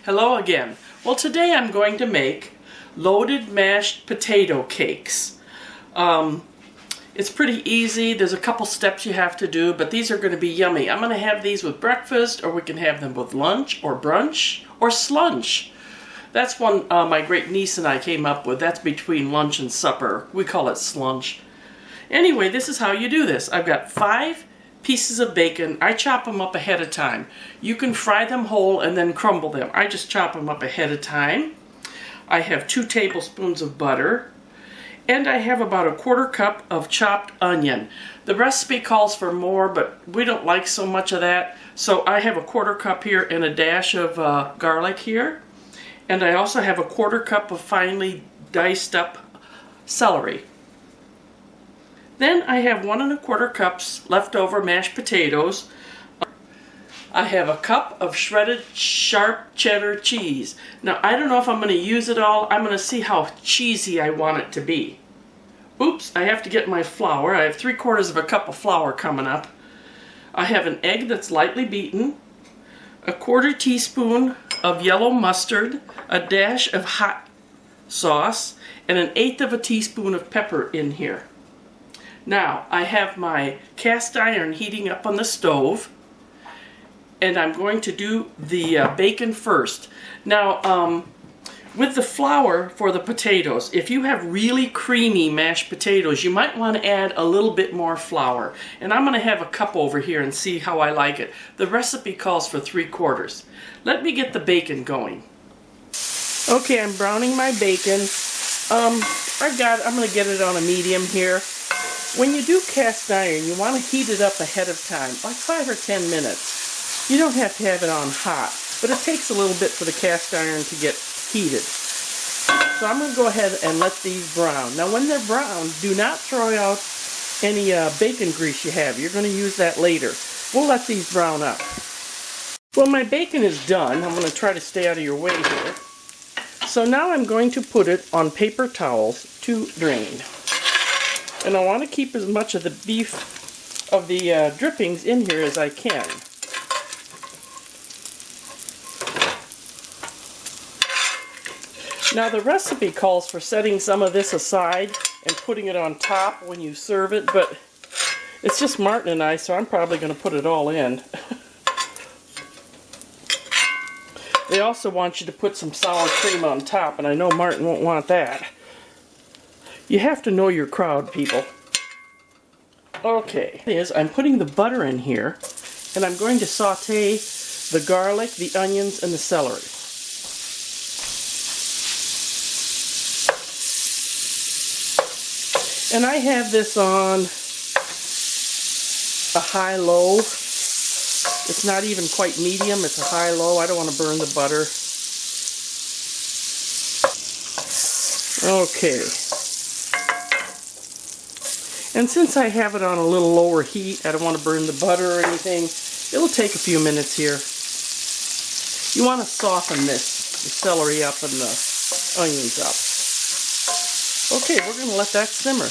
Hello again. Well, today I'm going to make loaded mashed potato cakes. It's pretty easy. There's a couple steps you have to do, but these are going to be yummy. I'm going to have these with breakfast, or we can have them with lunch or brunch or slunch. That's one my great niece and I came up with. That's between lunch and supper. We call it slunch. Anyway, this is how you do this. I've got 5 pieces of bacon. I chop them up ahead of time. You can fry them whole and then crumble them. I just chop them up ahead of time. I have 2 tablespoons of butter, and I have about a 1/4 cup of chopped onion. The recipe calls for more, but we don't like so much of that, so I have a 1/4 cup here and a dash of garlic here. And I also have a 1/4 cup of finely diced up celery. Then I have 1 1/4 cups leftover mashed potatoes. I have a cup of shredded sharp cheddar cheese. Now I don't know if I'm going to use it all. I'm going to see how cheesy I want it to be. Oops, I have to get my flour. I have 3/4 of a cup of flour coming up. I have an egg that's lightly beaten, a 1/4 teaspoon of yellow mustard, a dash of hot sauce, and an 1/8 teaspoon of pepper in here. Now, I have my cast iron heating up on the stove, and I'm going to do the bacon first. Now, with the flour for the potatoes, if you have really creamy mashed potatoes, you might want to add a little bit more flour. And I'm going to have a cup over here and see how I like it. The recipe calls for 3/4. Let me get the bacon going. Okay, I'm browning my bacon. I'm going to get it on a medium here. When you do cast iron, you want to heat it up ahead of time, like 5 or 10 minutes. You don't have to have it on hot, but it takes a little bit for the cast iron to get heated. So I'm going to go ahead and let these brown. Now when they're brown, do not throw out any bacon grease you have. You're going to use that later. We'll let these brown up. Well, my bacon is done. I'm going to try to stay out of your way here. So now I'm going to put it on paper towels to drain. And I want to keep as much of the beef, of the drippings in here as I can. Now the recipe calls for setting some of this aside and putting it on top when you serve it, but it's just Martin and I, so I'm probably going to put it all in. They also want you to put some sour cream on top, and I know Martin won't want that. You have to know your crowd, people. Okay, I'm putting the butter in here, and I'm going to saute the garlic, the onions, and the celery. And I have this on a high-low. It's not even quite medium, it's a high-low. I don't want to burn the butter. Okay. And since I have it on a little lower heat, I don't want to burn the butter or anything, it'll take a few minutes here. You want to soften this, the celery up and the onions up. Okay, we're going to let that simmer.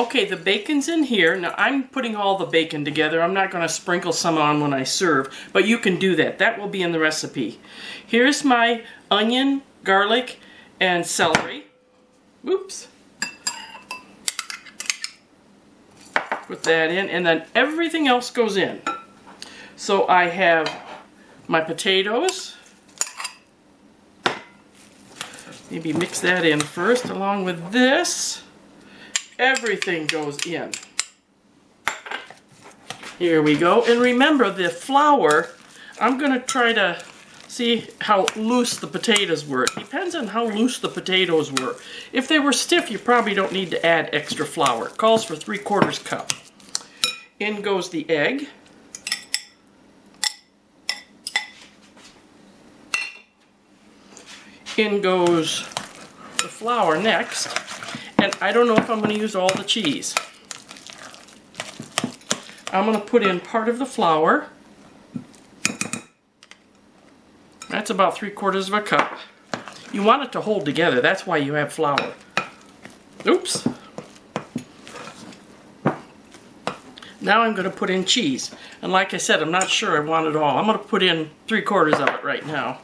Okay, the bacon's in here. Now I'm putting all the bacon together. I'm not going to sprinkle some on when I serve, but you can do that. That will be in the recipe. Here's my onion, garlic, and celery. Oops. Put that in, and then everything else goes in. So I have my potatoes. Maybe mix that in first along with this. Everything goes in. Here we go. And remember the flour, I'm going to try to see how loose the potatoes were. It depends on how loose the potatoes were. If they were stiff, you probably don't need to add extra flour. It calls for 3/4 cup. In goes the egg. In goes the flour next. And I don't know if I'm going to use all the cheese. I'm going to put in part of the flour. That's about 3/4 cup. You want it to hold together. That's why you have flour. Oops. Now I'm going to put in cheese. And like I said, I'm not sure I want it all. I'm going to put in 3/4 of it right now.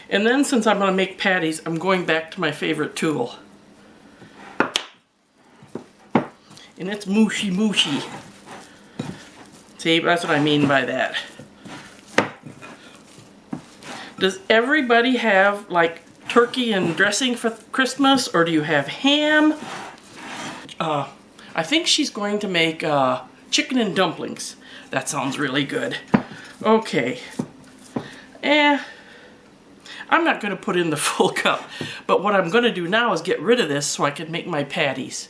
And then since I'm going to make patties, I'm going back to my favorite tool. And it's mushy mushy. See, that's what I mean by that. Does everybody have like turkey and dressing for Christmas, or do you have ham? I think she's going to make chicken and dumplings. That sounds really good. Okay. I'm not going to put in the full cup, but what I'm going to do now is get rid of this so I can make my patties.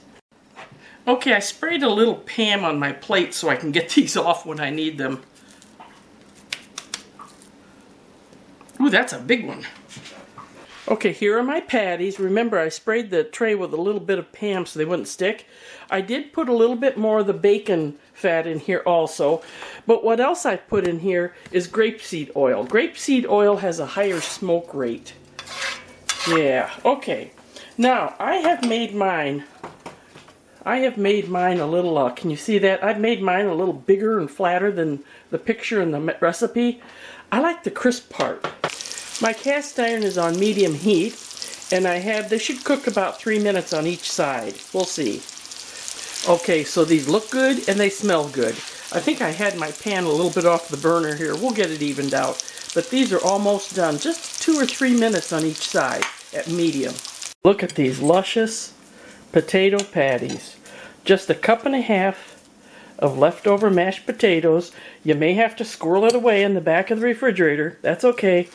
Okay, I sprayed a little Pam on my plate so I can get these off when I need them. Ooh, that's a big one. Okay, here are my patties. Remember, I sprayed the tray with a little bit of Pam so they wouldn't stick. I did put a little bit more of the bacon fat in here also. But what else I put in here is grapeseed oil. Grapeseed oil has a higher smoke rate. Yeah, okay. Now, I have made mine a little, can you see that? I've made mine a little bigger and flatter than the picture in the recipe. I like the crisp part. My cast iron is on medium heat, and they should cook about 3 minutes on each side. We'll see. Okay, so these look good and they smell good. I think I had my pan a little bit off the burner here. We'll get it evened out. But these are almost done. Just 2 or 3 minutes on each side at medium. Look at these luscious potato patties. Just 1.5 cups of leftover mashed potatoes. You may have to squirrel it away in the back of the refrigerator. That's okay.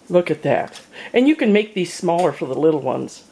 Look at that. And you can make these smaller for the little ones.